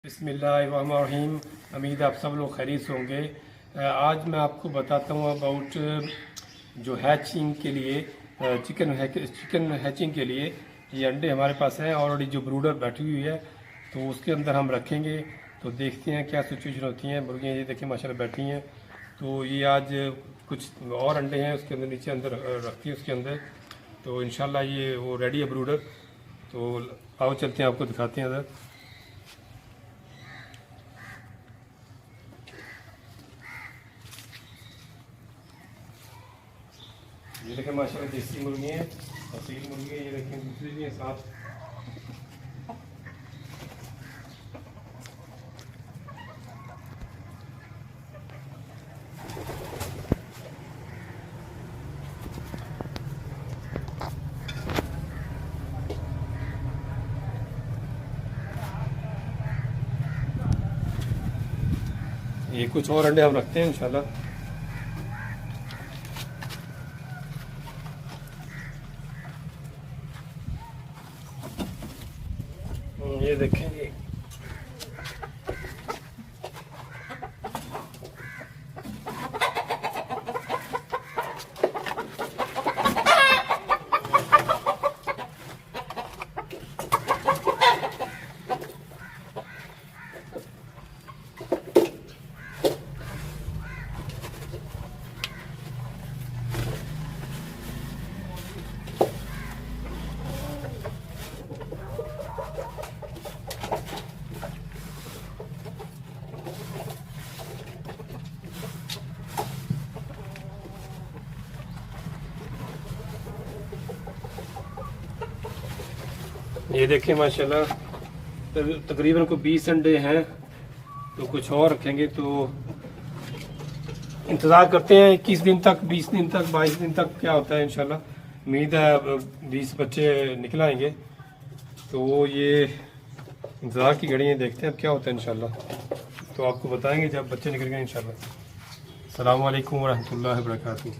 बिस्मिल्लाहिर्रहमानिर्रहीम। उम्मीद आप सब लोग खैरियत से होंगे। आज मैं आपको बताता हूँ अबाउट जो हैचिंग के लिए चिकन हैचिंग के लिए ये अंडे हमारे पास हैं। ऑलरेडी जो ब्रूडर बैठी हुई है तो उसके अंदर हम रखेंगे, तो देखते हैं क्या सिचुएशन होती है। मुर्गियाँ ये देखिए माशाल्लाह बैठी हैं। तो ये आज कुछ और अंडे हैं उसके अंदर, नीचे अंदर रखती है उसके अंदर। तो इंशाल्लाह ये वो रेडी है ब्रूडर। तो आओ चलते हैं, आपको दिखाते हैं अंदर। ये देखें माशाल्लाह देसी मुर्गी हैं, असील मुर्गी है। ये देखें दूसरी भी है साथ। ये कुछ और अंडे हम रखते हैं इंशाल्लाह। ये देखेंगे ये देखें माशाल्लाह तकरीबन को 20 अंडे हैं। तो कुछ और रखेंगे, तो इंतज़ार करते हैं 21 दिन तक, 20 दिन तक, 22 दिन तक क्या होता है। इंशाल्लाह उम्मीद है 20 बच्चे निकल आएंगे। तो ये इंतज़ार की घड़ी है, देखते हैं अब क्या होता है इंशाल्लाह। तो आपको बताएंगे जब बच्चे निकल गए इंशाल्लाह। अस्सलामु अलैकुम वरहमतुल्लाहि वबरकातुहू।